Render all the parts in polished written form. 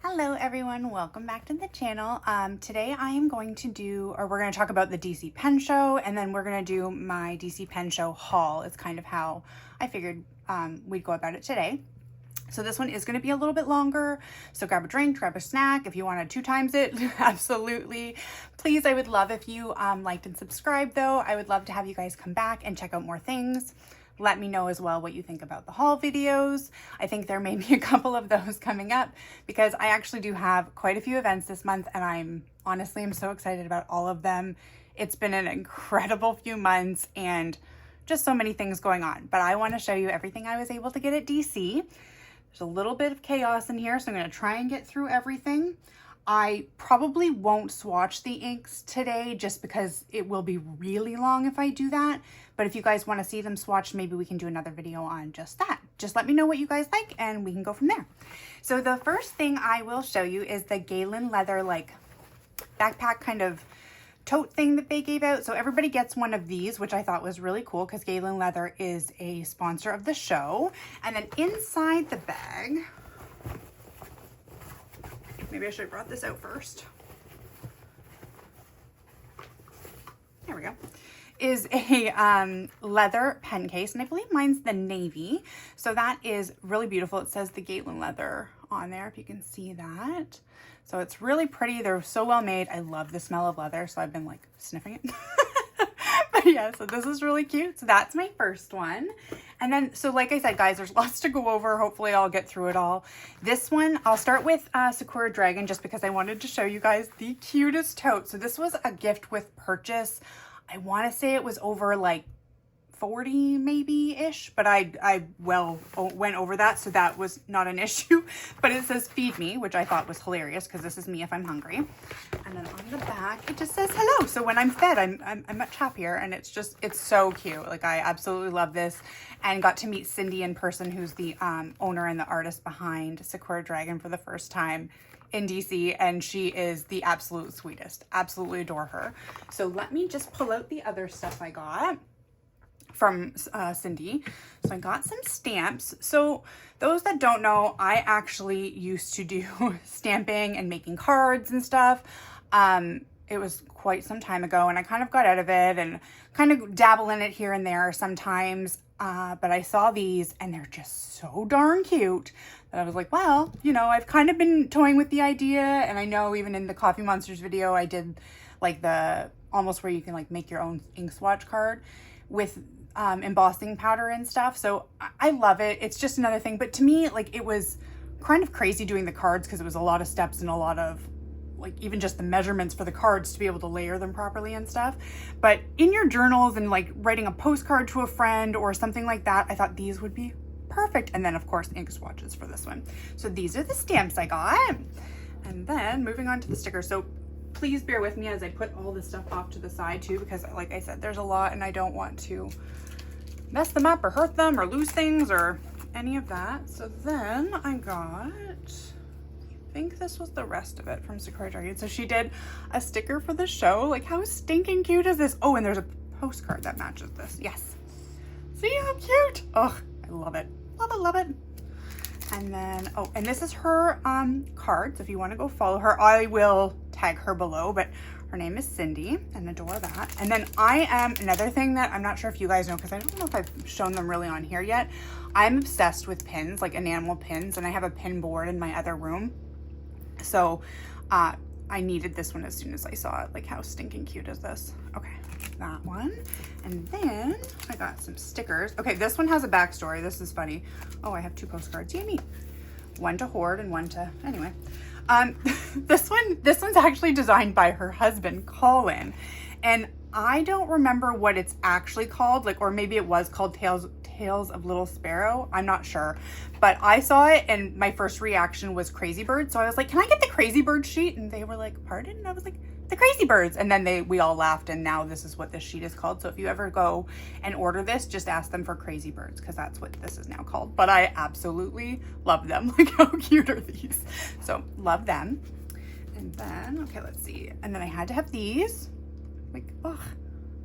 Hello everyone, welcome back to the channel. Today I am going to we're going to talk about the DC Pen Show, and then we're going to do my DC Pen Show haul. It's kind of how I figured we'd go about it today. So this one is going to be a little bit longer, so grab a drink, grab a snack. If you want to 2 times it, absolutely. Please, I would love if you liked and subscribed though. I would love to have you guys come back and check out more things. Let me know as well what you think about the haul videos. I think there may be a couple of those coming up because I actually do have quite a few events this month, and I'm so excited about all of them. It's been an incredible few months and just so many things going on, but I want to show you everything I was able to get at DC. There's a little bit of chaos in here, so I'm going to try and get through everything. I probably won't swatch the inks today just because it will be really long if I do that. But if you guys want to see them swatched, maybe we can do another video on just that. Just let me know what you guys like and we can go from there. So the first thing I will show you is the Galen Leather like backpack kind of tote thing that they gave out. So everybody gets one of these, which I thought was really cool because Galen Leather is a sponsor of the show. And then inside the bag, maybe I should have brought this out first. There we go. Is a leather pen case, and I believe mine's the navy. So that is really beautiful. It says the Galen Leather on there, if you can see that. So it's really pretty. They're so well made. I love the smell of leather, so I've been like sniffing it. But yeah, so this is really cute. So that's my first one. And then, so like I said, guys, there's lots to go over. Hopefully I'll get through it all. This one, I'll start with Sakura Dragon just because I wanted to show you guys the cutest tote. So this was a gift with purchase. I want to say it was over like 40 maybe-ish, but I went over that, so that was not an issue. But it says feed me, which I thought was hilarious because this is me if I'm hungry. And then on the back it just says hello, so when I'm fed I'm much happier, and it's so cute. Like, I absolutely love this, and got to meet Cindy in person, who's the owner and the artist behind Sakura Dragon, for the first time in DC, and she is the absolute sweetest. Absolutely adore her. So let me just pull out the other stuff I got from Cindy. So I got some stamps. So those that don't know, I actually used to do stamping and making cards and stuff. It was quite some time ago, and I kind of got out of it and kind of dabble in it here and there sometimes. But I saw these and they're just so darn cute that I was like, well, you know, I've kind of been toying with the idea. And I know even in the Coffee Monsters video, I did like the almost where you can like make your own ink swatch card with embossing powder and stuff. So I love it. It's just another thing. But to me, like, it was kind of crazy doing the cards because it was a lot of steps and a lot of like even just the measurements for the cards to be able to layer them properly and stuff. But in your journals and like writing a postcard to a friend or something like that, I thought these would be perfect. And then of course ink swatches for this one. So these are the stamps I got. And then moving on to the stickers. So please bear with me as I put all this stuff off to the side too, because like I said, there's a lot and I don't want to mess them up or hurt them or lose things or any of that. So then I got, I think this was the rest of it from Sakura Dragon. So she did a sticker for the show. Like, how stinking cute is this? Oh, and there's a postcard that matches this. Yes. See how cute? Oh, I love it. Love it, love it. And then, oh, and this is her card. So if you want to go follow her, I will tag her below, but her name is Cindy, and adore that. And then I am, another thing that I'm not sure if you guys know, because I don't know if I've shown them really on here yet. I'm obsessed with pins, like enamel pins, and I have a pin board in my other room. So I needed this one as soon as I saw it. Like, how stinking cute is this? Okay, that one. And then I got some stickers. Okay, this one has a backstory. This is funny. Oh, I have 2 postcards. Yay me. One to hoard and one to, anyway. This one's actually designed by her husband, Colin. And I don't remember what it's actually called, like, or maybe it was called Tales of Little Sparrow. I'm not sure, but I saw it and my first reaction was Crazy Bird. So I was like, can I get the Crazy Bird sheet? And they were like, pardon? And I was like, the Crazy Birds. And then we all laughed, and now this is what this sheet is called. So if you ever go and order this, just ask them for Crazy Birds, because that's what this is now called. But I absolutely love them. Like, how cute are these? So love them. And then, okay, let's see. And then I had to have these. Like, ugh.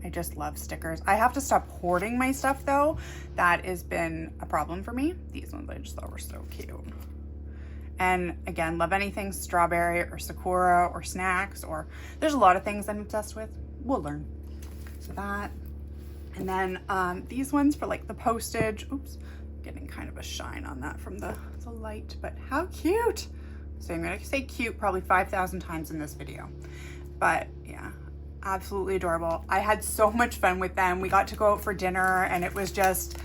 I just love stickers. I have to stop hoarding my stuff though. That has been a problem for me. These ones I just thought were so cute. And again, love anything strawberry or Sakura or snacks, or there's a lot of things I'm obsessed with. We'll learn. So that, and then these ones for like the postage. Oops, getting kind of a shine on that from the light, but how cute. So I'm gonna say cute probably 5,000 times in this video, but yeah, absolutely adorable. I had so much fun with them. We got to go out for dinner and it was just,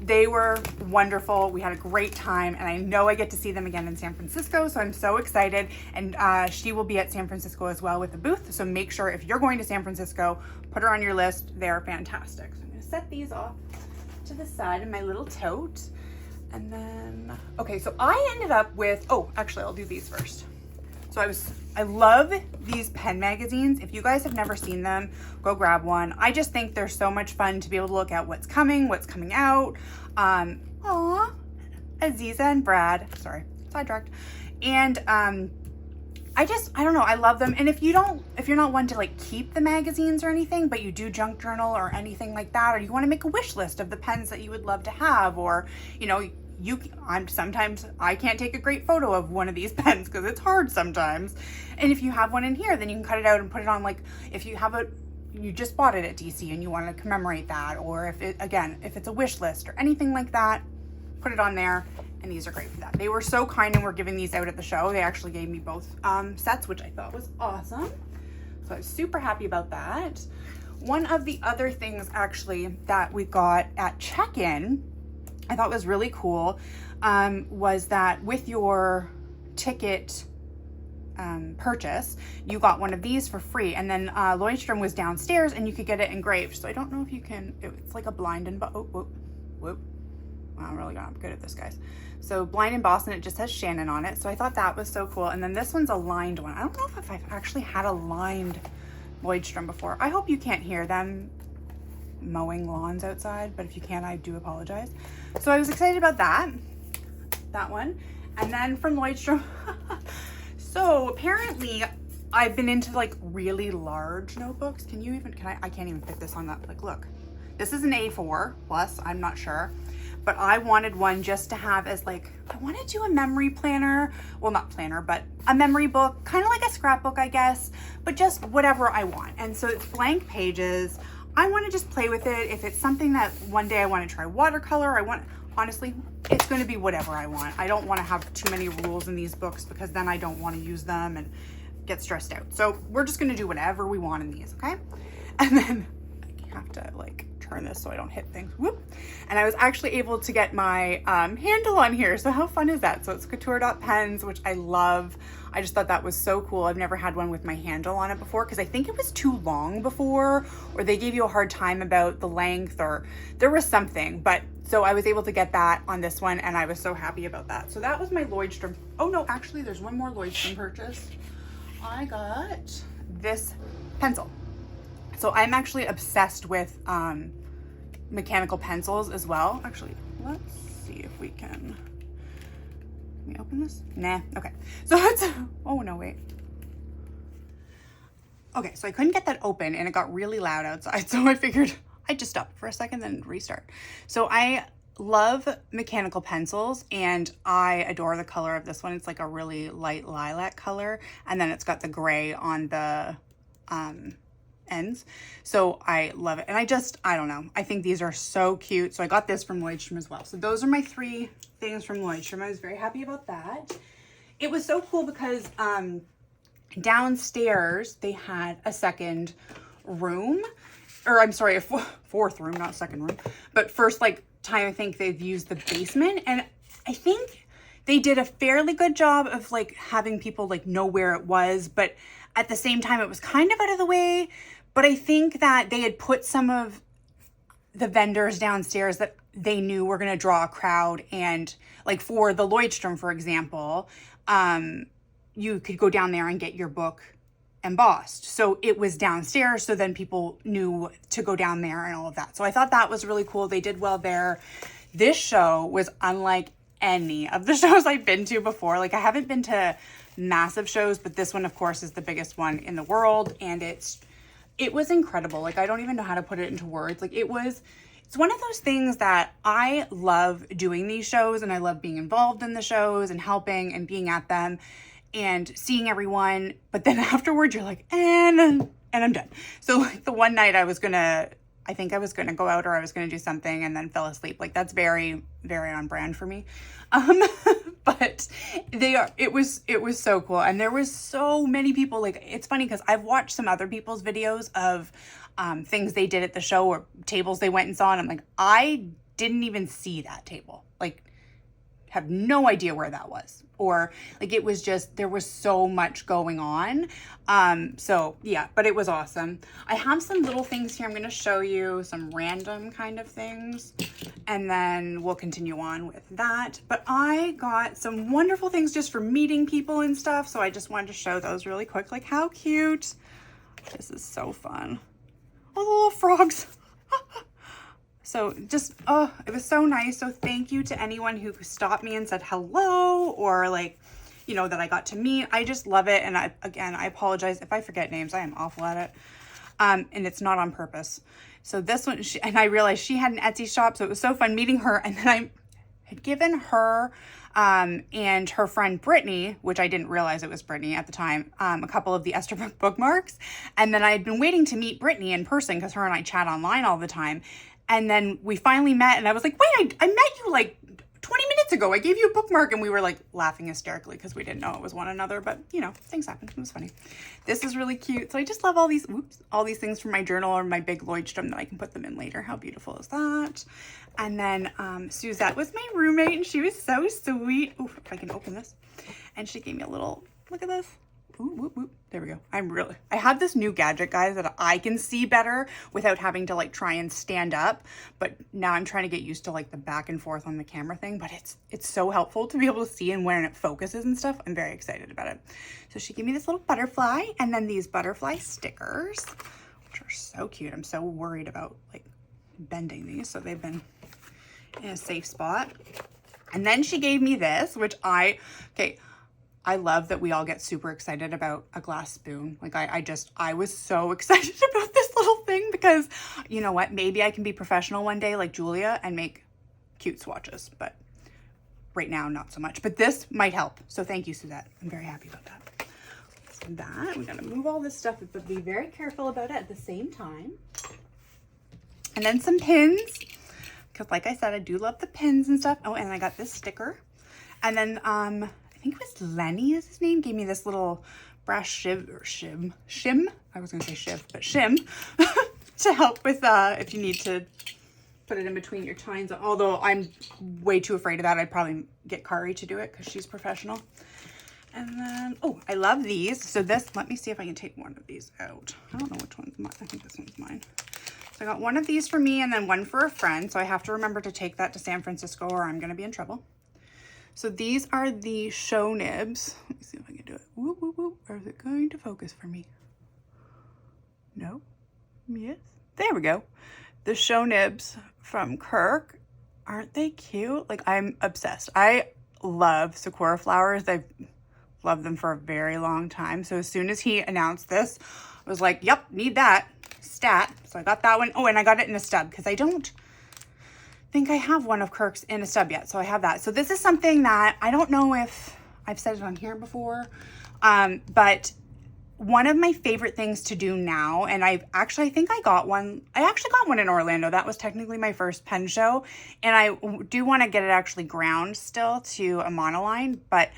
they were wonderful. We had a great time, and I know I get to see them again in San Francisco, so I'm so excited. And she will be at San Francisco as well with the booth, so make sure if you're going to San Francisco, put her on your list. They're fantastic. So I'm gonna set these off to the side in my little tote. And then, okay, so I ended up with, oh, actually I'll do these first. So I love these pen magazines. If you guys have never seen them, go grab one. I just think they're so much fun to be able to look at what's coming out. Aw, Aziza and Brad, sorry, sidetracked. And I don't know, I love them. And if you're not one to like keep the magazines or anything, but you do junk journal or anything like that, or you want to make a wish list of the pens that you would love to have, or, you know, sometimes I can't take a great photo of one of these pens because it's hard sometimes. And if you have one in here, then you can cut it out and put it on, like if you just bought it at DC and you want to commemorate that, or if it's a wish list or anything like that, put it on there. And these are great for that. They were so kind and were giving these out at the show. They actually gave me both sets, which I thought was awesome. So I was super happy about that. One of the other things actually that we got at check-in, I thought was really cool, was that with your ticket purchase, you got one of these for free. And then Leuchtturm was downstairs and you could get it engraved. So I don't know if you can, it's like a blind and, whoop. I'm really not good at this, guys. So blind embossed, and it just has Shannon on it. So I thought that was so cool. And then this one's a lined one. I don't know if I've actually had a lined Leuchtturm before. I hope you can't hear them mowing lawns outside, but if you can, I do apologize. So I was excited about that one. And then from Leuchtturm, so apparently I've been into like really large notebooks. I can't even fit this on that. Like, look, this is an A4 plus, I'm not sure. But I wanted one just to have as like, I want to do a memory planner. Well, not planner, but a memory book, kind of like a scrapbook, I guess, but just whatever I want. And so it's blank pages. I want to just play with it. If it's something that one day I want to try watercolor, honestly, it's going to be whatever I want. I don't want to have too many rules in these books because then I don't want to use them and get stressed out. So we're just going to do whatever we want in these, okay? And then I have to like turn this so I don't hit things. Whoop. And I was actually able to get my handle on here. So how fun is that? So it's Couture.pens, which I love. I just thought that was so cool. I've never had one with my handle on it before because I think it was too long before, or they gave you a hard time about the length, or there was something. But so I was able to get that on this one, and I was so happy about that. So that was my Leuchtturm. Oh no, actually there's one more Leuchtturm purchase. I got this pencil. So I'm actually obsessed with mechanical pencils as well. Actually, let's see if we can we open this? Nah, okay. So it's, oh no, wait. Okay, so I couldn't get that open and it got really loud outside. So I figured I'd just stop for a second, then restart. So I love mechanical pencils and I adore the color of this one. It's like a really light lilac color. And then it's got the gray on the ends. So I love it. And I don't know. I think these are so cute. So I got this from Leuchtturm as well. So those are my 3 things from Leuchtturm. I was very happy about that. It was so cool because downstairs they had a second room, or I'm sorry, a 4th room, not second room, but first like time I think they've used the basement. And I think they did a fairly good job of like having people like know where it was, but at the same time it was kind of out of the way. But I think that they had put some of the vendors downstairs that they knew were going to draw a crowd. And like for the Leuchtturm, for example, you could go down there and get your book embossed. So it was downstairs. So then people knew to go down there and all of that. So I thought that was really cool. They did well there. This show was unlike any of the shows I've been to before. Like I haven't been to massive shows, but this one of course is the biggest one in the world. And it was incredible. Like I don't even know how to put it into words. Like it was it's one of those things that I love doing these shows, and I love being involved in the shows and helping and being at them and seeing everyone. But then afterwards you're like, and I'm done. So like the one night I think I was going to go out or I was going to do something and then fell asleep. Like that's very, very on brand for me. But it was so cool. And there was so many people. Like, it's funny because I've watched some other people's videos of things they did at the show or tables they went and saw. And I'm like, I didn't even see that table. Like, have no idea where that was. Or like, it was just, there was so much going on. So yeah, but it was awesome. I have some little things here. I'm going to show you some random kind of things, and then we'll continue on with that. But I got some wonderful things just for meeting people and stuff. So I just wanted to show those really quick. Like, how cute. This is so fun. All the little frogs. So just, oh, it was so nice. So thank you to anyone who stopped me and said hello, or like, you know, that I got to meet. I just love it. And I apologize if I forget names. I am awful at it. And it's not on purpose. So this one, and I realized she had an Etsy shop. So it was so fun meeting her. And then I had given her and her friend Brittany, which I didn't realize it was Brittany at the time, a couple of the Esterbrook bookmarks. And then I had been waiting to meet Brittany in person because her and I chat online all the time. And then we finally met, and I was like, wait, I met you like 20 minutes ago. I gave you a bookmark. And we were like laughing hysterically because we didn't know it was one another, but you know, things happen. It was funny. This is really cute. So I just love all these things from my journal or my big Leuchtturm that I can put them in later. How beautiful is that? And then Suzette was my roommate, and she was so sweet. Ooh, if I can open this. And she gave me a little, look at this. Ooh, whoop, whoop. There we go. I have this new gadget, guys, that I can see better without having to like try and stand up. But now I'm trying to get used to like the back and forth on the camera thing. But it's so helpful to be able to see and when it focuses and stuff. I'm very excited about it. So she gave me this little butterfly, and then these butterfly stickers, which are so cute. I'm so worried about like bending these. So they've been in a safe spot. And then she gave me this, which I love that we all get super excited about a glass spoon. Like I was so excited about this little thing because, you know what, maybe I can be professional one day like Julia and make cute swatches, but right now not so much. But this might help. So thank you, Suzette. I'm very happy about that. So that, we gotta move all this stuff, but be very careful about it at the same time. And then some pins, because like I said, I do love the pins and stuff. Oh, and I got this sticker. And then I think it was Lenny is his name, gave me this little brass shim. I was gonna say shiv, but shim to help with if you need to put it in between your tines. Although I'm way too afraid of that. I'd probably get Kari to do it because she's professional. And then, oh, I love these. So this, let me see if I can take one of these out. I don't know which one's mine. I think this one's mine. So I got one of these for me and then one for a friend. So I have to remember to take that to San Francisco or I'm gonna be in trouble. So these are the show nibs. Let me see if I can do it. Whoop, whoop, whoop. Or is it going to focus for me? No? Yes? There we go. The show nibs from Kirk. Aren't they cute? Like, I'm obsessed. I love Sakura flowers. I've loved them for a very long time. So as soon as he announced this, I was like, yep, need that. Stat. So I got that one. Oh, and I got it in a stub because I don't think I have one of Kirk's in a stub yet. So I have that. So this is something that I don't know if I've said it on here before, but one of my favorite things to do now, and I think I got one. I actually got one in Orlando. That was technically my first pen show. And I do want to get it actually ground still to a monoline. But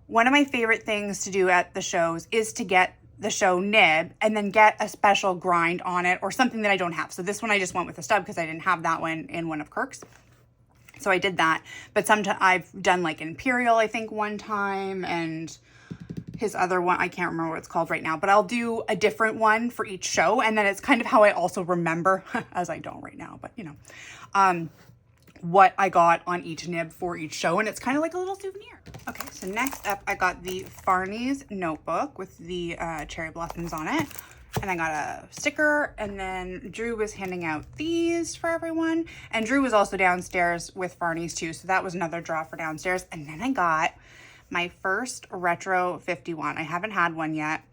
one of my favorite things to do at the shows is to get the show nib and then get a special grind on it or something that I don't have. So this one I just went with a stub because I didn't have that one in one of Kirk's. So I did that. But sometimes I've done like Imperial, I think one time, and his other one, I can't remember what it's called right now, but I'll do a different one for each show. And then it's kind of how I also remember, as I don't right now, but you know, what I got on each nib for each show. And it's kind of like a little souvenir. Okay, so next up, I got the Fahrneys notebook with the cherry blossoms on it. And I got a sticker, and then Drew was handing out these for everyone. And Drew was also downstairs with Fahrneys too, so that was another draw for downstairs. And then I got my first Retro 51. I haven't had one yet.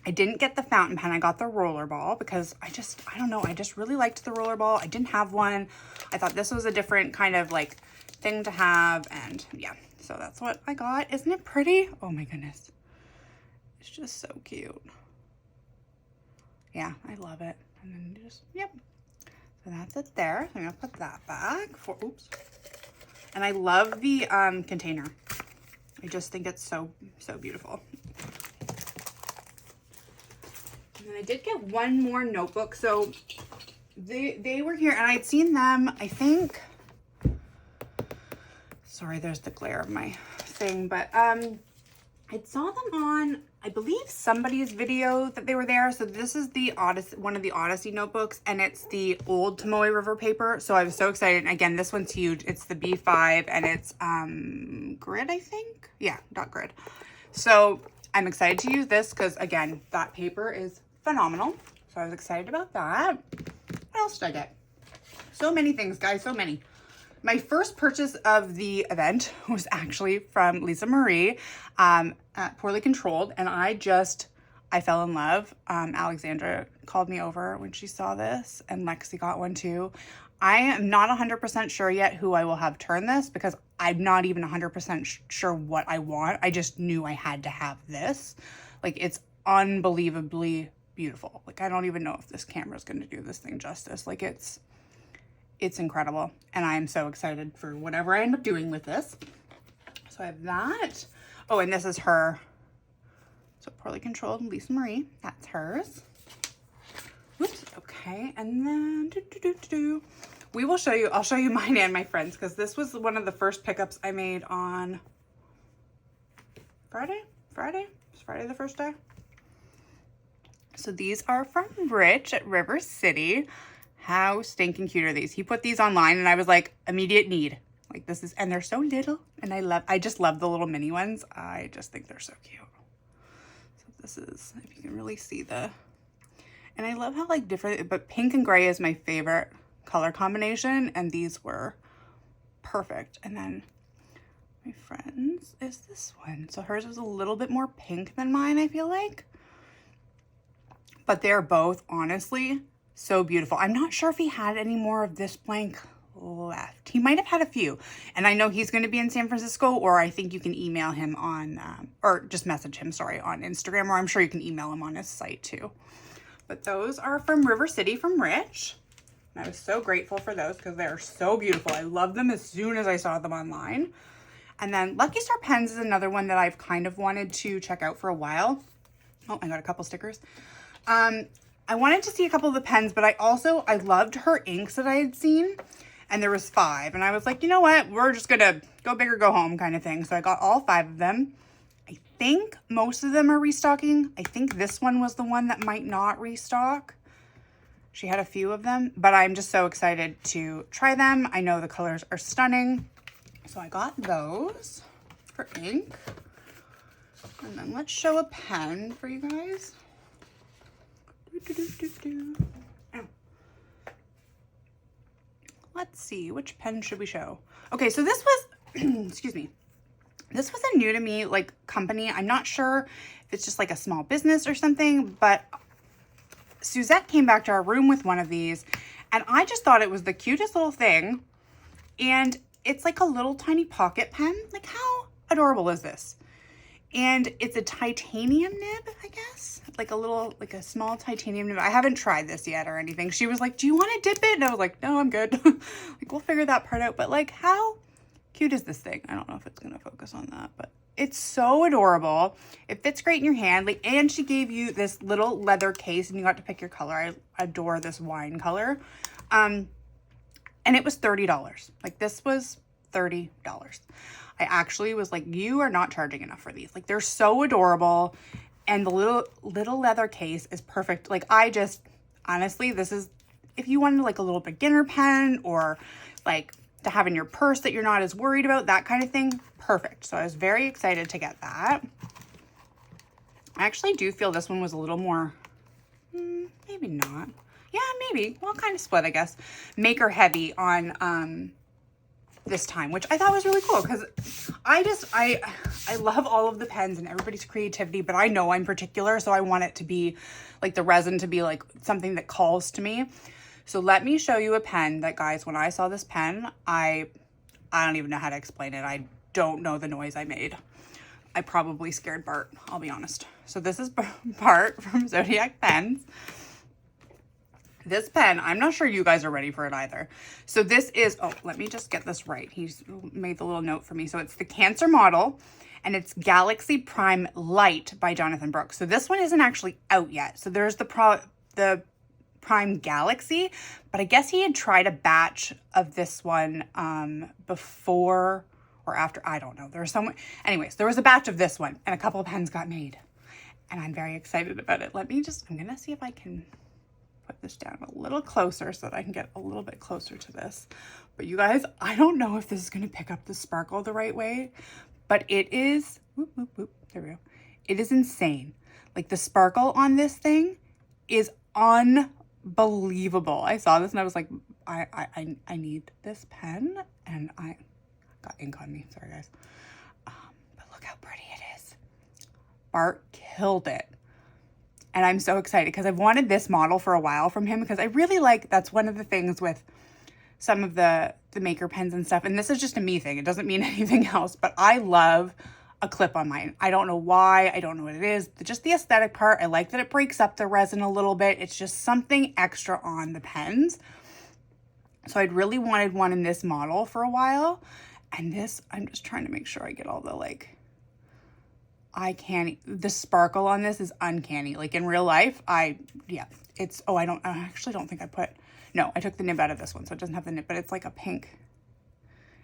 I didn't get the fountain pen. I got the roller ball because I don't know. I just really liked the roller ball. I didn't have one. I thought this was a different kind of like thing to have. And yeah, so that's what I got. Isn't it pretty? Oh my goodness. It's just so cute. Yeah, I love it. And then just, yep. So that's it there. I'm gonna put that back for, oops. And I love the container. I just think it's so beautiful. And then I did get one more notebook. So they were here and I'd seen them, I think, sorry, there's the glare of my thing, but I saw them on, I believe, somebody's video that they were there. So this is the Odyssey, one of the Odyssey notebooks, and it's the old Tomoe River paper. So I was so excited. And again, this one's huge. It's the B5 and it's grid, I think. Yeah, dot grid. So I'm excited to use this because again, that paper is phenomenal. So I was excited about that. What else did I get? So many things, guys, so many. My first purchase of the event was actually from Lisa Marie at Poorly Controlled, and I fell in love. Alexandra called me over when she saw this, and Lexi got one too. I am not 100% sure yet who I will have turn this because I'm not even 100% sure what I want. I just knew I had to have this. Like, it's unbelievably beautiful. Like, I don't even know if this camera is going to do this thing justice. Like, it's incredible, and I am so excited for whatever I end up doing with this. So I have that. Oh, and this is her. So Poorly Controlled, Lisa Marie. That's hers. Whoops. Okay, and then we will show you. I'll show you mine and my friends because this was one of the first pickups I made on Friday. Is Friday the first day? So these are from Rich at River City. How stinking cute are these? He put these online and I was like, immediate need. Like, this is, and they're so little, and I just love the little mini ones. I just think they're so cute. So this is, if you can really see and I love how like different, but pink and gray is my favorite color combination, and these were perfect. And then my friend's is this one. So hers was a little bit more pink than mine, I feel like. But they're both honestly so beautiful. I'm not sure if he had any more of this blank left. He might have had a few. And I know he's going to be in San Francisco, or I think you can email him on, or just message him, sorry, on Instagram, or I'm sure you can email him on his site too. But those are from River City from Rich. And I was so grateful for those because they're so beautiful. I loved them as soon as I saw them online. And then Lucky Star Pens is another one that I've kind of wanted to check out for a while. Oh, I got a couple stickers. I wanted to see a couple of the pens, but I loved her inks that I had seen, and there was 5. And I was like, you know what? We're just going to go big or go home kind of thing. So I got all 5 of them. I think most of them are restocking. I think this one was the one that might not restock. She had a few of them, but I'm just so excited to try them. I know the colors are stunning. So I got those for ink. And then let's show a pen for you guys. Oh. Let's see, which pen should we show? Okay, so this was, excuse me, this was a new to me like company. I'm not sure if it's just like a small business or something, but Suzette came back to our room with one of these, and I just thought it was the cutest little thing. And it's like a little tiny pocket pen. Like, how adorable is this? And it's a titanium nib, I guess. Like a little, like a small titanium nib. I haven't tried this yet or anything. She was like, do you want to dip it? And I was like, no, I'm good. Like, we'll figure that part out. But like, how cute is this thing? I don't know if it's going to focus on that, but it's so adorable. It fits great in your hand. Like, and she gave you this little leather case and you got to pick your color. I adore this wine color. And it was $30. Like, this was $30. I actually was like, you are not charging enough for these. Like, they're so adorable. And the little leather case is perfect. Like, I just, honestly, this is, if you wanted like a little beginner pen or like to have in your purse that you're not as worried about, that kind of thing, perfect. So I was very excited to get that. I actually do feel this one was a little more, maybe not. Yeah, maybe. Well, kind of split, I guess. Maker heavy on this time, which I thought was really cool because I love all of the pens and everybody's creativity, but I know I'm particular, so I want it to be like the resin to be like something that calls to me. So let me show you a pen that, guys, when I saw this pen, I don't even know how to explain it. I don't know the noise I made. I probably scared Bart, I'll be honest. So this is Bart from Zodiac Pens. This pen, I'm not sure you guys are ready for it either. So this is, oh, let me just get this right. He's made the little note for me. So it's the Cancer model, and it's Galaxy Prime Light by Jonathan Brooks. So this one isn't actually out yet. So there's the Prime Galaxy, but I guess he had tried a batch of this one before or after, I don't know. There was someone, anyways, there was a batch of this one and a couple of pens got made, and I'm very excited about it. I'm gonna see if I can put this down a little closer so that I can get a little bit closer to this. But you guys, I don't know if this is going to pick up the sparkle the right way, but it is, whoop, whoop, whoop, there we go. It is insane. Like the sparkle on this thing is unbelievable. I saw this and I was like, I need this pen, and I got ink on me. Sorry guys. But look how pretty it is. Bart killed it. And I'm so excited because I've wanted this model for a while from him, because I really like, that's one of the things with some of the maker pens and stuff. And this is just a me thing. It doesn't mean anything else, but I love a clip on mine. I don't know why. I don't know what it is. Just the aesthetic part. I like that it breaks up the resin a little bit. It's just something extra on the pens. So I'd really wanted one in this model for a while. And this, I'm just trying to make sure I get all the like, the sparkle on this is uncanny. Like in real life, it's, oh, I actually don't think I took the nib out of this one, so it doesn't have the nib, but it's like a pink.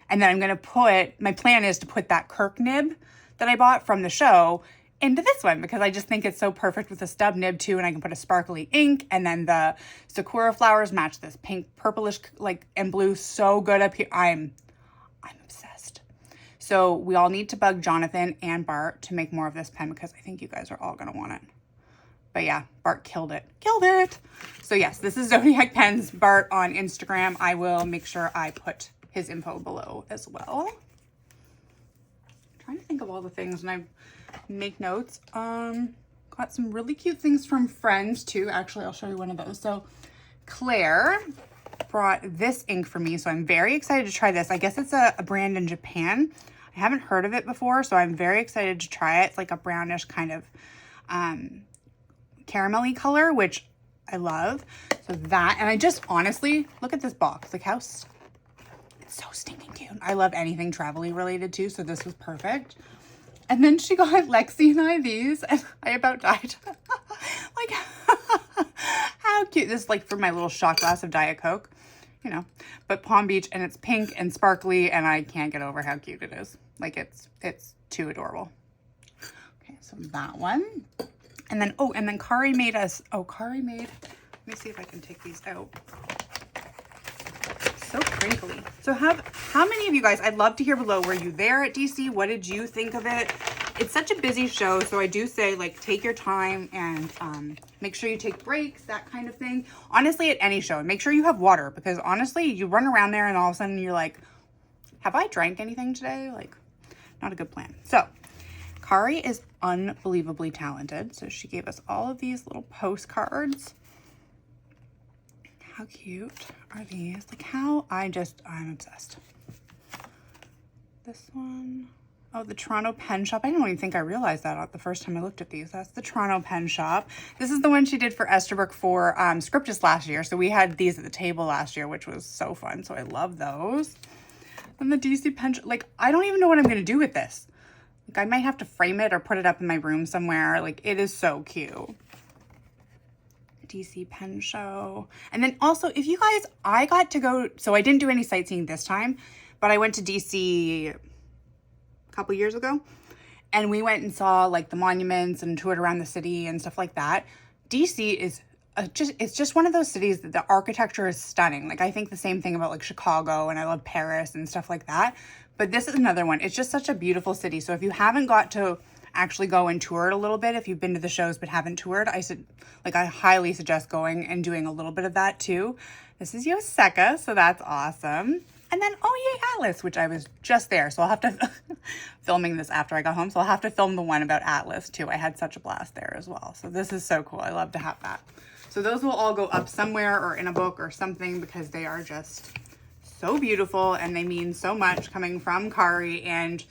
And then I'm going to my plan is to put that Kirk nib that I bought from the show into this one, because I just think it's so perfect with a stub nib too, and I can put a sparkly ink, and then the Sakura flowers match this pink, purplish, like, and blue so good up here. I'm obsessed. So we all need to bug Jonathan and Bart to make more of this pen, because I think you guys are all going to want it. But yeah, Bart killed it. Killed it. So yes, this is Zodiac Pens, Bart on Instagram. I will make sure I put his info below as well. I'm trying to think of all the things, and I make notes. Got some really cute things from friends too. Actually, I'll show you one of those. So Claire brought this ink for me, so I'm very excited to try this. I guess it's a brand in Japan. I haven't heard of it before, so I'm very excited to try it. It's like a brownish kind of caramelly color, which I love. So that, and I just honestly, look at this box. Like how, it's so stinking cute. I love anything travel-y related too, so this was perfect. And then she got Lexi and I these, and I about died. Like, how cute. This is like for my little shot glass of Diet Coke, you know, but Palm Beach, and it's pink and sparkly, and I can't get over how cute it is. Like it's too adorable. Okay, so that one. And then, oh, and then Kari made, let me see if I can take these out. So crinkly. So how many of you guys, I'd love to hear below, were you there at DC? What did you think of it? It's such a busy show, so I do say, like, take your time and make sure you take breaks, that kind of thing. Honestly, at any show, make sure you have water, because honestly, you run around there and all of a sudden you're like, have I drank anything today? Like, not a good plan. So Kari is unbelievably talented. So she gave us all of these little postcards. How cute are these? Like how I'm obsessed. This one, oh, the Toronto Pen Shop. I didn't even think I realized that the first time I looked at these. That's the Toronto Pen Shop. This is the one she did for Esterbrook for Scriptus last year. So we had these at the table last year, which was so fun. So I love those. And the DC Pen Shop, like, I don't even know what I'm going to do with this. Like, I might have to frame it or put it up in my room somewhere. Like, it is so cute. DC Pen Show. And then also, if you guys, I got to go, so I didn't do any sightseeing this time, but I went to DC a couple years ago, and we went and saw like the monuments and toured around the city and stuff like that. DC is it's just one of those cities that the architecture is stunning. Like, I think the same thing about like Chicago, and I love Paris and stuff like that. But this is another one. It's just such a beautiful city. So if you haven't got to actually go and tour it a little bit, if you've been to the shows but haven't toured, I highly suggest going and doing a little bit of that too. This is Yoseka, so that's awesome. And then, oh yay, Atlas, which I was just there. So I'll have to, filming this after I got home. So I'll have to film the one about Atlas too. I had such a blast there as well. So this is so cool. I love to have that. So those will all go up somewhere or in a book or something because they are just so beautiful and they mean so much coming from Kari and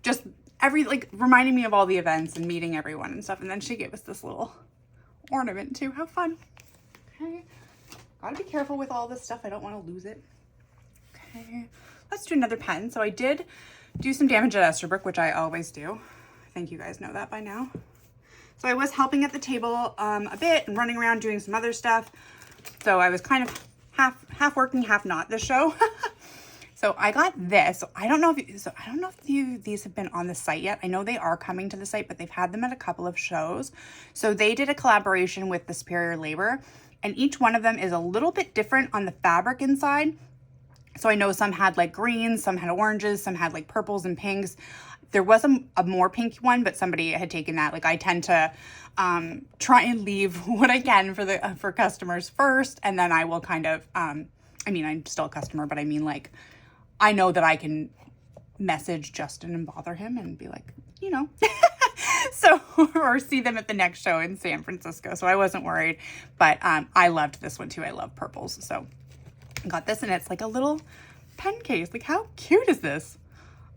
just like reminding me of all the events and meeting everyone and stuff. And then she gave us this little ornament too. How fun. Okay. Gotta be careful with all this stuff. I don't want to lose it. Okay. Let's do another pen. So I did do some damage at Esterbrook, which I always do. I think you guys know that by now. So I was helping at the table a bit and running around doing some other stuff. So I was kind of half working, half not this show. So I got this. I don't know if these have been on the site yet. I know they are coming to the site, but they've had them at a couple of shows. So they did a collaboration with the Superior Labor, and each one of them is a little bit different on the fabric inside. So I know some had like greens, some had oranges, some had like purples and pinks. There was a more pinky one, but somebody had taken that. Like I tend to try and leave what I can for customers first, and then I will kind of, I mean, I'm still a customer, but I mean like, I know that I can message Justin and bother him and be like, you know, so, or see them at the next show in San Francisco. So I wasn't worried, but I loved this one too. I love purples. So I got this and it's like a little pen case. Like how cute is this?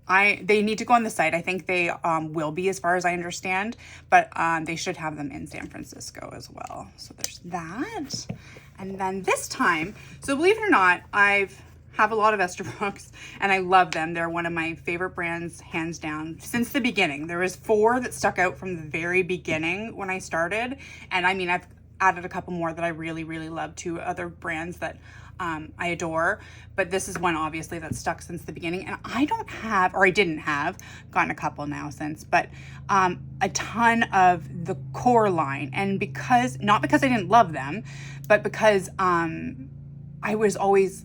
They need to go on the site. I think they will be as far as I understand, but they should have them in San Francisco as well. So there's that. And then this time, so believe it or not, have a lot of Esterbrooks and I love them. They're one of my favorite brands, hands down, since the beginning. There was 4 that stuck out from the very beginning when I started. And I mean, I've added a couple more that I really, really love to other brands that I adore. But this is one obviously that's stuck since the beginning. And I don't have, or I didn't have, gotten a couple now since, but a ton of the core line. And because, not because I didn't love them, but because I was always,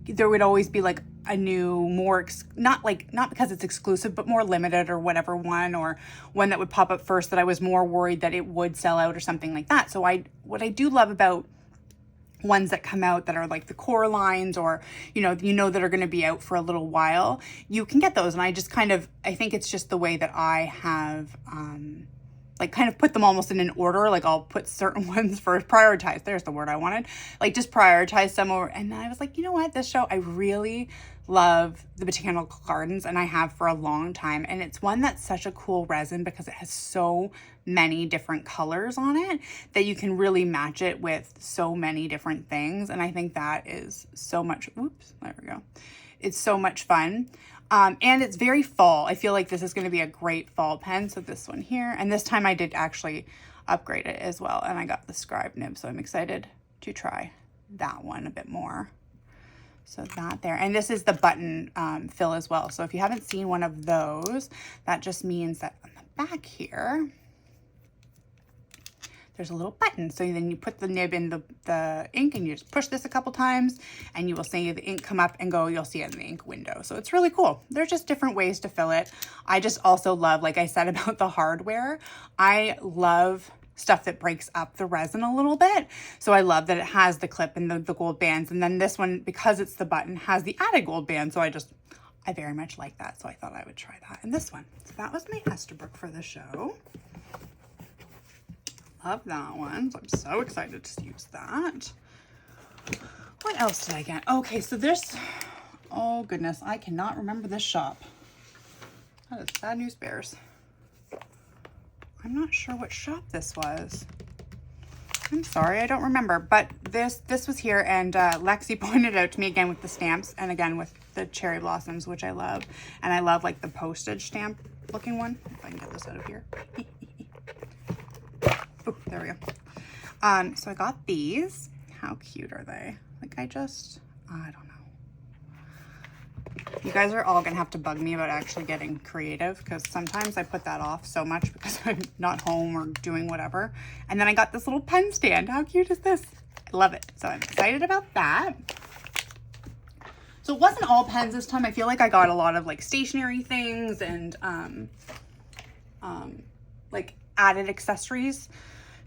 there would always be like a new, more, not because it's exclusive, but more limited or whatever one, or one that would pop up first that I was more worried that it would sell out or something like that. So what I do love about ones that come out that are like the core lines, or, you know, that are going to be out for a little while, you can get those. And I just kind of, I think it's just the way that I have, like kind of put them almost in an order. Like I'll put certain ones first, prioritize, there's the word I wanted, like just prioritize some over. And then I was like, you know what, this show, I really love the Botanical Gardens, and I have for a long time. And it's one that's such a cool resin because it has so many different colors on it that you can really match it with so many different things. And I think that is so much, oops, there we go. It's so much fun. And it's very fall. I feel like this is going to be a great fall pen. So this one here, and this time I did actually upgrade it as well. And I got the scribe nib. So I'm excited to try that one a bit more. So that there, and this is the button fill as well. So if you haven't seen one of those, that just means that on the back here, there's a little button. So then you put the nib in the ink and you just push this a couple times and you will see the ink come up and go, you'll see it in the ink window. So it's really cool. There's just different ways to fill it. I just also love, like I said about the hardware, I love stuff that breaks up the resin a little bit. So I love that it has the clip and the gold bands. And then this one, because it's the button, has the added gold band. So I very much like that. So I thought I would try that in this one. So that was my Esterbrook for the show. Love that one. So I'm so excited to use that. What else did I get? Okay, so there's, oh goodness, I cannot remember this shop. That is bad news bears. I'm not sure what shop this was. I'm sorry, I don't remember, but this was here, and Lexi pointed out to me again with the stamps, and again with the cherry blossoms, which I love. And I love like the postage stamp looking one. If I can get this out of here. Oh, there we go. So I got these. How cute are they? Like I don't know. You guys are all gonna have to bug me about actually getting creative, because sometimes I put that off so much because I'm not home or doing whatever. And then I got this little pen stand. How cute is this? I love it. So I'm excited about that. So it wasn't all pens this time. I feel like I got a lot of like stationery things and like added accessories.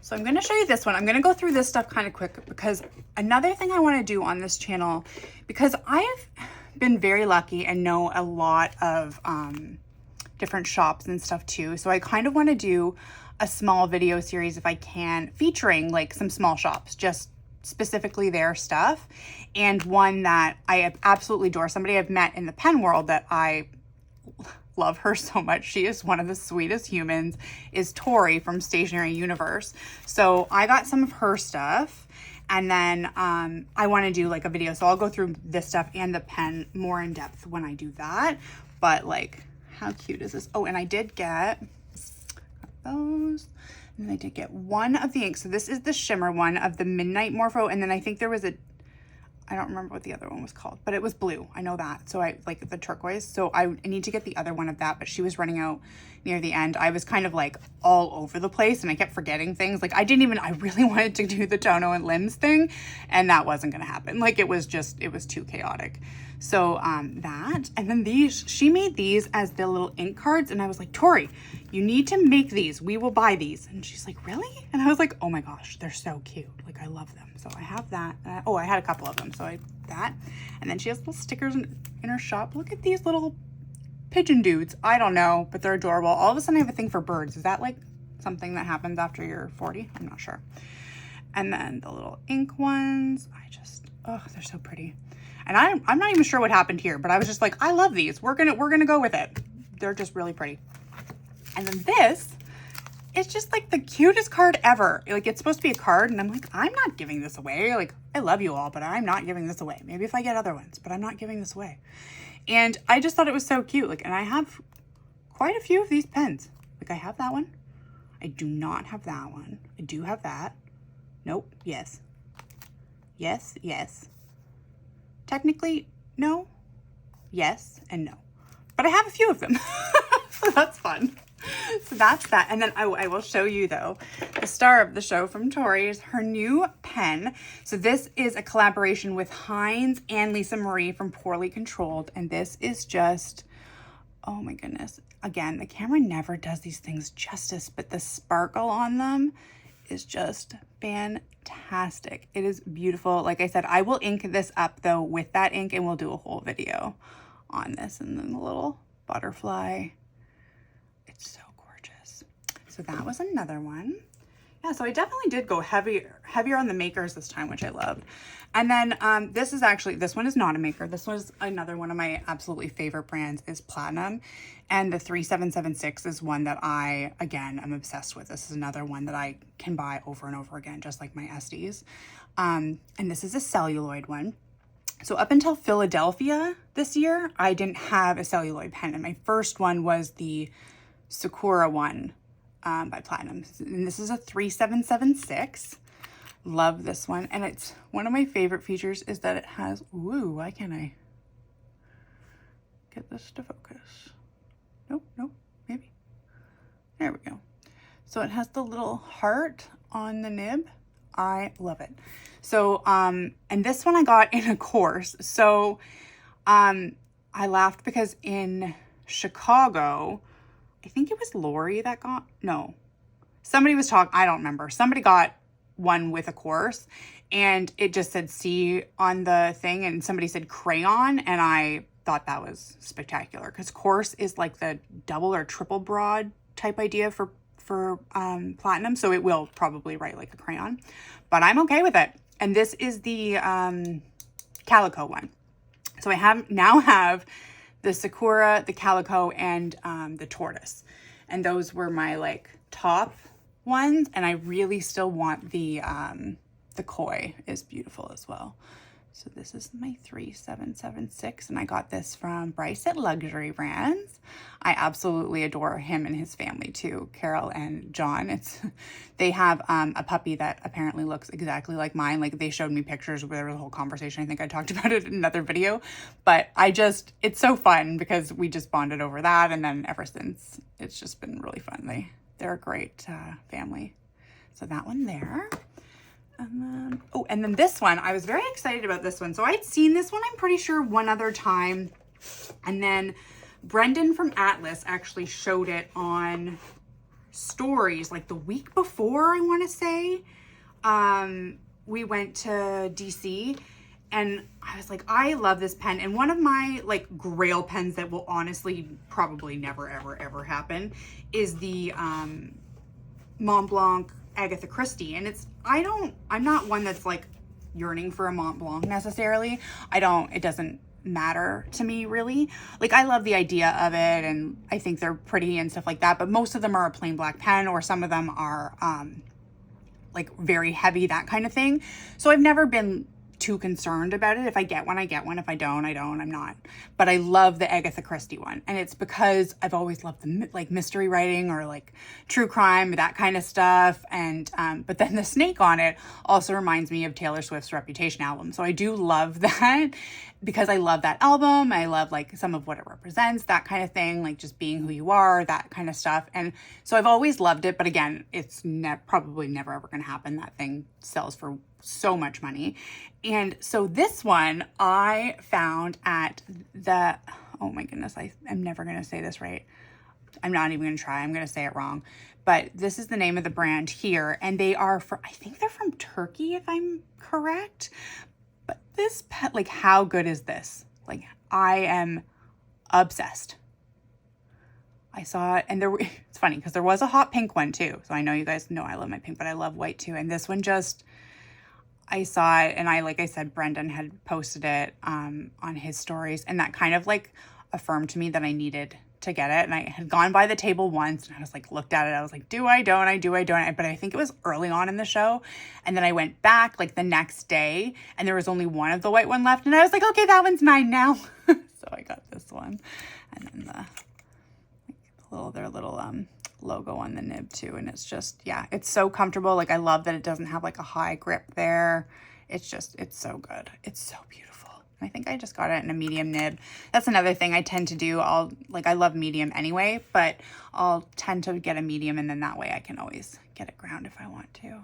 So I'm going to show you this one. I'm going to go through this stuff kind of quick, because another thing I want to do on this channel, because I have been very lucky and know a lot of different shops and stuff too. So I kind of want to do a small video series if I can, featuring like some small shops, just specifically their stuff, and one that I absolutely adore, somebody I've met in the pen world that I love her so much. She is one of the sweetest humans, is Tori from Stationery Universe. So I got some of her stuff, and then I want to do like a video. So I'll go through this stuff and the pen more in depth when I do that. But like, how cute is this? Oh, and I did get those. And I did get one of the inks. So this is the shimmer one of the Midnight Morpho. And then I think there was a, I don't remember what the other one was called, but it was blue. I know that. So I like the turquoise. So I need to get the other one of that, but she was running out near the end. I was kind of like all over the place and I kept forgetting things. Like I really wanted to do the Tono and Limbs thing, and that wasn't going to happen. Like it was too chaotic. So that, and then these, she made these as the little ink cards. And I was like, Tori, you need to make these. We will buy these. And she's like, really? And I was like, oh my gosh, they're so cute. Like I love them. So I have that. Oh, I had a couple of them. So that. And then she has little stickers in her shop. Look at these little pigeon dudes. I don't know, but they're adorable. All of a sudden I have a thing for birds. Is that like something that happens after you're 40? I'm not sure. And then the little ink ones. Oh, they're so pretty. And I'm not even sure what happened here, but I was just like, I love these. We're gonna go with it. They're just really pretty. And then this is just like the cutest card ever. Like it's supposed to be a card, and I'm like, I'm not giving this away. Like I love you all, but I'm not giving this away. Maybe if I get other ones, but I'm not giving this away. And I just thought it was so cute. Like, and I have quite a few of these pens. Like I have that one. I do not have that one. I do have that. Nope. Yes. Yes. Yes. Technically, no, yes, and no. But I have a few of them, so that's fun. So that's that. And then I will show you, though, the star of the show from Tori is her new pen. So this is a collaboration with Hinze and Lisa Marie from Poorly Controlled. And this is just, oh my goodness. Again, the camera never does these things justice, but the sparkle on them is just fantastic. It is beautiful. Like I said, I will ink this up though with that ink, and we'll do a whole video on this. And then the little butterfly, it's so gorgeous. So that was another one. Yeah, so I definitely did go heavier on the makers this time, which I loved. And then this one is not a maker. This was another one of my absolutely favorite brands is Platinum. And the 3776 is one that I, again, am obsessed with. This is another one that I can buy over and over again, just like my Estes. And this is a celluloid one. So up until Philadelphia this year, I didn't have a celluloid pen. And my first one was the Sakura one by Platinum. And this is a 3776. Love this one. And it's one of my favorite features is that it has, ooh, why can't I get this to focus? Nope, maybe. There we go. So it has the little heart on the nib. I love it. So, and this one I got in a course. So, I laughed because in Chicago, I think it was Lori that got, no, somebody was talking, I don't remember. Somebody got one with a course and it just said C on the thing and somebody said crayon, and I thought that was spectacular because course is like the double or triple broad type idea for Platinum, so it will probably write like a crayon, but I'm okay with it. And this is the Calico one. So I now have the Sakura, the Calico, and the Tortoise, and those were my like top ones. And I really still want the Koi is beautiful as well. So this is my 3776, and I got this from Bryce at Luxury Brands. I absolutely adore him and his family too, Carol and John. They have a puppy that apparently looks exactly like mine. Like they showed me pictures where there was a whole conversation. I think I talked about it in another video, but it's so fun because we just bonded over that, and then ever since it's just been really fun. They're a great family. So that one there. And then this one, I was very excited about this one. So I'd seen this one, I'm pretty sure, one other time. And then Brendan from Atlas actually showed it on stories like the week before, I want to say. We went to DC And I was like, I love this pen. And one of my like Grail pens that will honestly probably never, ever, ever happen is the Mont Blanc Agatha Christie. And I'm not one that's like yearning for a Mont Blanc necessarily. It doesn't matter to me really. Like I love the idea of it and I think they're pretty and stuff like that, but most of them are a plain black pen, or some of them are like very heavy, that kind of thing. So I've never been too concerned about it. If I get one, I get one. If I don't, I don't. I'm not. But I love the Agatha Christie one. And it's because I've always loved the like mystery writing or like true crime, that kind of stuff. And but then the snake on it also reminds me of Taylor Swift's Reputation album. So I do love that because I love that album. I love like some of what it represents, that kind of thing, like just being who you are, that kind of stuff. And so I've always loved it. But again, it's probably never ever going to happen. That thing sells for so much money. And so this one I found at the, oh my goodness, I'm never going to say this right. I'm not even going to try. I'm going to say it wrong. But this is the name of the brand here. And they are from, I think they're from Turkey, if I'm correct. But this pet, like how good is this? Like I am obsessed. I saw it and it's funny because there was a hot pink one too. So I know you guys know I love my pink, but I love white too. And this one I saw it and like I said, Brendan had posted it on his stories, and that kind of like affirmed to me that I needed to get it. And I had gone by the table once and I was like, looked at it. I was like, do I, don't I, do I, don't I? But I think it was early on in the show. And then I went back like the next day and there was only one of the white one left. And I was like, okay, that one's mine now. So I got this one. And then their little logo on the nib too. And it's just, yeah, it's so comfortable. Like I love that it doesn't have like a high grip there. It's so good. It's so beautiful. I think I just got it in a medium nib. That's another thing I tend to do. I love medium anyway, but I'll tend to get a medium and then that way I can always get it ground if I want to.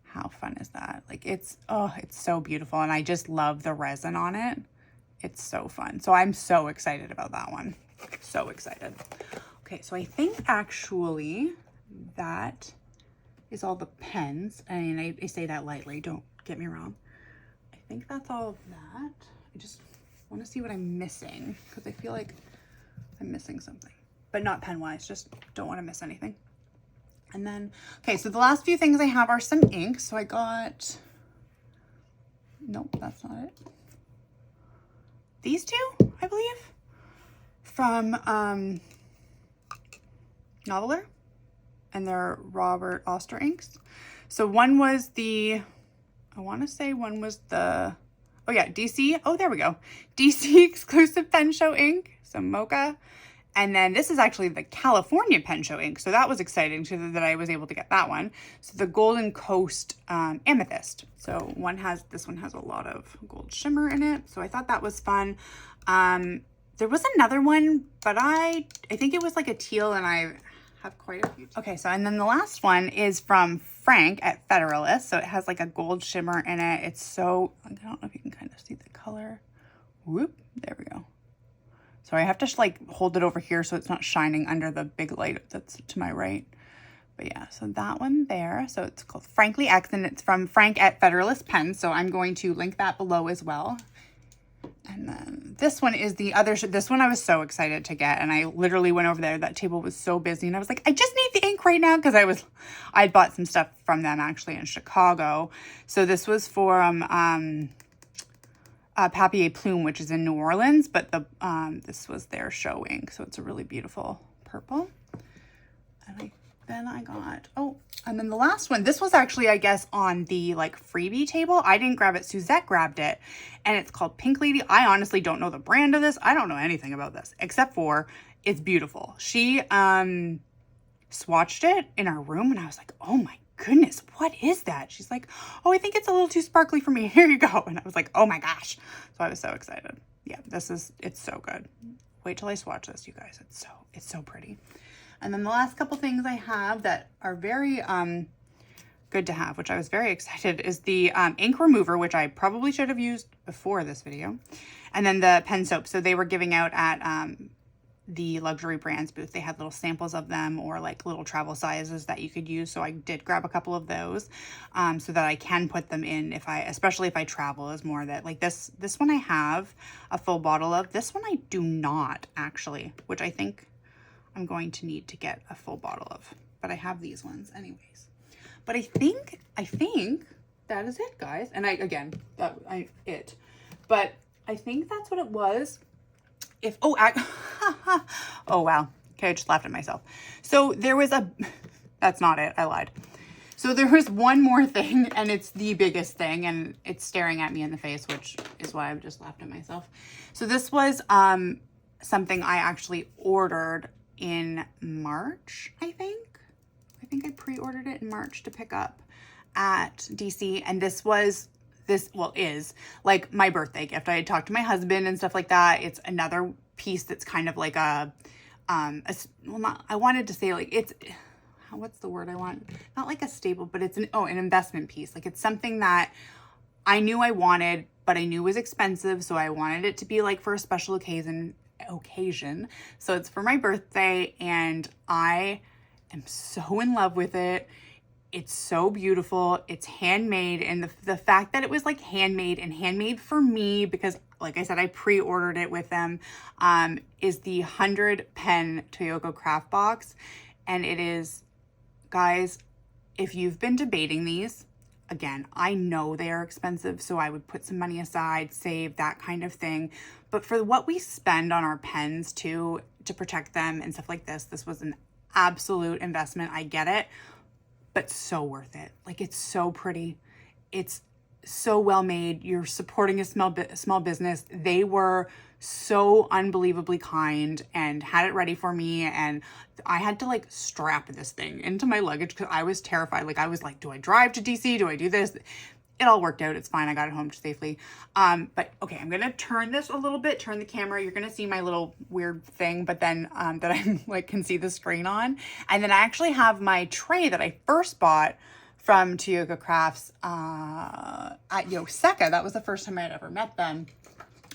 How fun is that? Like it's so beautiful. And I just love the resin on it. It's so fun. So I'm so excited about that one. So excited. Okay, so I think actually that is all the pens. I mean, I say that lightly, don't get me wrong. I think that's all of that. I just want to see what I'm missing because I feel like I'm missing something, but not pen-wise, just don't want to miss anything. And then, okay, so the last few things I have are some ink. So I got, nope, that's not it. These two, I believe, from Noveler, and they're Robert Oster inks. So one was the, I want to say one was the, oh yeah, DC. Oh, there we go. DC exclusive pen show ink. So mocha. And then this is actually the California pen show ink. So that was exciting too that I was able to get that one. So the Golden Coast amethyst. So this one has a lot of gold shimmer in it. So I thought that was fun. There was another one, but I think it was like a teal, and I have quite a few. Okay, so and then the last one is from Frank at Federalist. So it has like a gold shimmer in it. It's so, I don't know if you can kind of see the color. Whoop, there we go. So I have to like hold it over here so it's not shining under the big light that's to my right. But yeah, so that one there. So it's called Frankly X, and it's from Frank at Federalist Pens. So I'm going to link that below as well. And then this one is the other, this one I was so excited to get. And I literally went over there. That table was so busy. And I was like, I just need the ink right now. Because I'd bought some stuff from them actually in Chicago. So this was for Papier Plume, which is in New Orleans. But this was their show ink. So it's a really beautiful purple. And then I got, and then the last one, this was actually, I guess, on the like freebie table. I didn't grab it. Suzette grabbed it, and it's called Pink Lady. I honestly don't know the brand of this. I don't know anything about this, except for it's beautiful. She swatched it in our room, and I was like, oh my goodness, what is that? She's like, oh, I think it's a little too sparkly for me. Here you go. And I was like, oh my gosh. So I was so excited. Yeah, it's so good. Wait till I swatch this, you guys. It's so pretty. And then the last couple things I have that are very good to have, which I was very excited, is the ink remover, which I probably should have used before this video. And then the pen soap. So they were giving out at the luxury brands booth. They had little samples of them or like little travel sizes that you could use. So I did grab a couple of those so that I can put them in if I, especially if I travel, is more that like this one I have a full bottle of. This one I do not actually, which I think I'm going to need to get a full bottle of, but I have these ones anyways. But I think that is it, guys. And but I think that's what it was. Oh wow. Okay, I just laughed at myself. So there was that's not it. I lied. So there was one more thing, and it's the biggest thing, and it's staring at me in the face, which is why I've just laughed at myself. So this was something I actually ordered in March, I think I pre-ordered it in March to pick up at DC, and is like my birthday gift. I had talked to my husband and stuff like that. It's another piece that's kind of like I wanted to say like it's, what's the word I want? Not like a staple, but it's an investment piece. Like it's something that I knew I wanted, but I knew was expensive. So I wanted it to be like for a special occasion. So it's for my birthday, and I am so in love with it. It's so beautiful. It's handmade, and the fact that it was like handmade for me, because like I said, I pre-ordered it with them, is the 100 pen Toyooka craft box. And it is, guys, if you've been debating these, again, I know they are expensive, so I would put some money aside, save, that kind of thing. But for what we spend on our pens too, to protect them and stuff like this was an absolute investment. I get it, but so worth it. Like it's so pretty. It's so well made. You're supporting a small business. They were so unbelievably kind and had it ready for me, and I had to like strap this thing into my luggage because I was terrified. Like I was like, do I drive to DC? Do I do this? It all worked out. It's fine. I got it home safely. But okay, I'm gonna turn this a little bit, turn the camera. You're gonna see my little weird thing, but then that I like can see the screen on. And then I actually have my tray that I first bought from Toyooka Crafts at Yoseka. That was the first time I had ever met them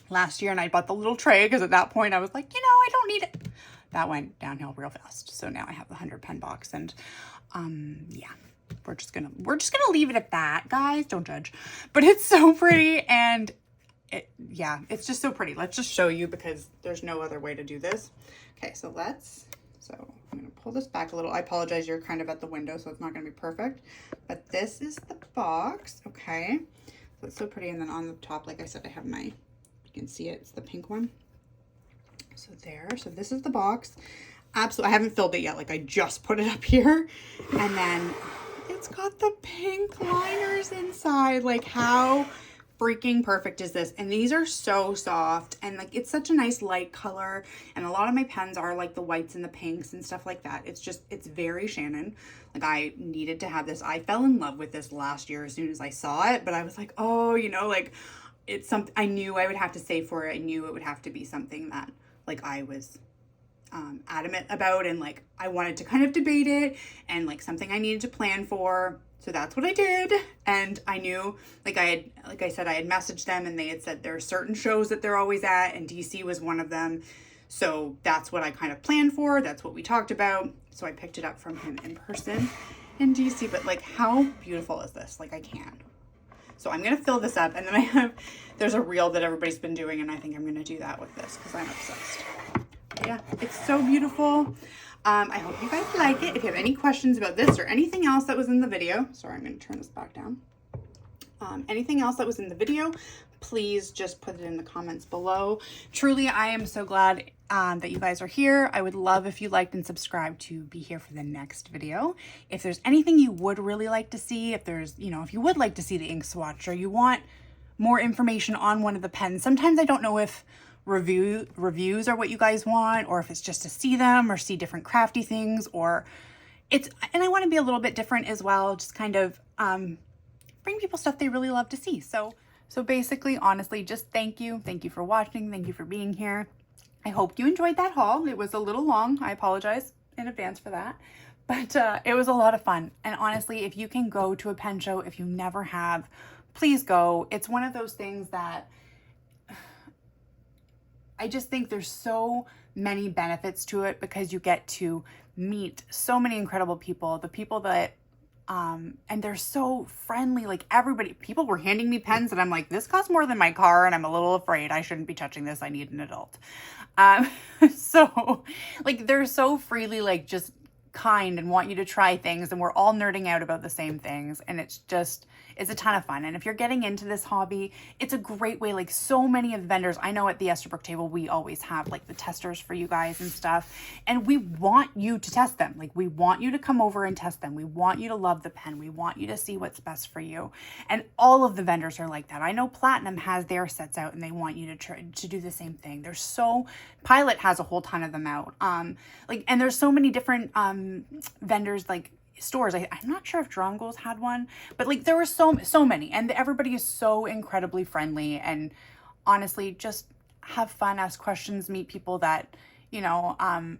last year, and I bought the little tray because at that point I was like, I don't need it. That went downhill real fast. So now I have the 100 pen box, and yeah. We're just gonna leave it at that, guys. Don't judge. But it's so pretty, and it's just so pretty. Let's just show you because there's no other way to do this. Okay, so I'm gonna pull this back a little. I apologize, you're kind of at the window, so it's not gonna be perfect. But this is the box, okay? So it's so pretty, and then on the top, like I said, I have you can see it, it's the pink one. So this is the box. Absolutely, I haven't filled it yet. Like I just put it up here, and then it's got the pink liners inside. Like how freaking perfect is this? And these are so soft, and like it's such a nice light color, and a lot of my pens are like the whites and the pinks and stuff like that. It's very Shannon. Like I needed to have this. I fell in love with this last year as soon as I saw it, but I was like, oh, like it's something I knew I would have to save for it. I knew it would have to be something that like I was adamant about, and like I wanted to kind of debate it, and like something I needed to plan for. So that's what I did. And I knew, like I said, I had messaged them, and they had said there are certain shows that they're always at, and DC was one of them. So that's what I kind of planned for. That's what we talked about. So I picked it up from him in person in DC. But like, how beautiful is this? Like I can't. So I'm going to fill this up, and then there's a reel that everybody's been doing, and I think I'm going to do that with this because I'm obsessed. Yeah, it's so beautiful. I hope you guys like it. If you have any questions about this or anything else that was in the video, sorry, I'm going to turn this back down. Anything else that was in the video, please just put it in the comments below. Truly, I am so glad that you guys are here. I would love if you liked and subscribed to be here for the next video. If there's anything you would really like to see, if you would like to see the ink swatch, or you want more information on one of the pens, sometimes I don't know if reviews are what you guys want, or if it's just to see them or see different crafty things, and I want to be a little bit different as well, just kind of bring people stuff they really love to see. So basically, honestly, just thank you for watching, thank you for being here. I hope you enjoyed that haul. It was a little long. I apologize in advance for that, but it was a lot of fun. And honestly, if you can go to a pen show, if you never have, please go. It's one of those things that I just think there's so many benefits to it because you get to meet so many incredible people, the people that and they're so friendly. Like people were handing me pens and I'm like, this costs more than my car and I'm a little afraid I shouldn't be touching this. I need an adult. So like they're so freely like just kind and want you to try things, and we're all nerding out about the same things, and it's a ton of fun. And if you're getting into this hobby, it's a great way. Like so many of the vendors I know at the Esterbrook table, we always have like the testers for you guys and stuff, and we want you to test them. Like we want you to come over and test them. We want you to love the pen. We want you to see what's best for you. And all of the vendors are like that. I know Platinum has their sets out and they want you to try to do the same thing. Pilot has a whole ton of them out. And there's so many different vendors, like stores. I'm not sure if Drum Goals had one, but like there were so many, and everybody is so incredibly friendly, and honestly just have fun, ask questions, meet people that have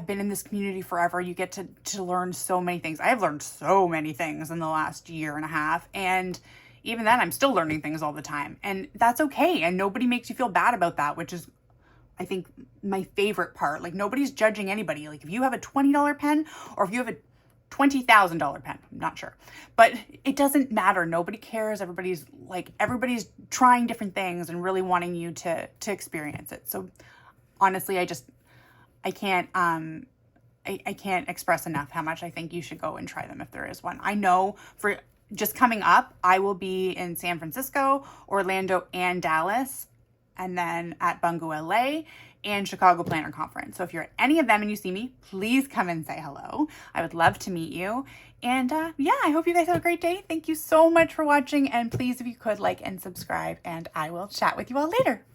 been in this community forever. You get to learn so many things. I have learned so many things in the last year and a half, and even then I'm still learning things all the time, and that's okay, and nobody makes you feel bad about that, which is I think my favorite part. Like nobody's judging anybody. Like if you have a $20 pen or if you have a $20,000 pen, I'm not sure, but it doesn't matter. Nobody cares. Everybody's trying different things and really wanting you to experience it. So honestly, I can't express enough how much I think you should go and try them if there is one. I know for just coming up, I will be in San Francisco, Orlando, and Dallas, and then at Bungo LA and Chicago Planner Conference. So if you're at any of them and you see me, please come and say hello. I would love to meet you. And yeah, I hope you guys have a great day. Thank you so much for watching. And please, if you could, like and subscribe, and I will chat with you all later.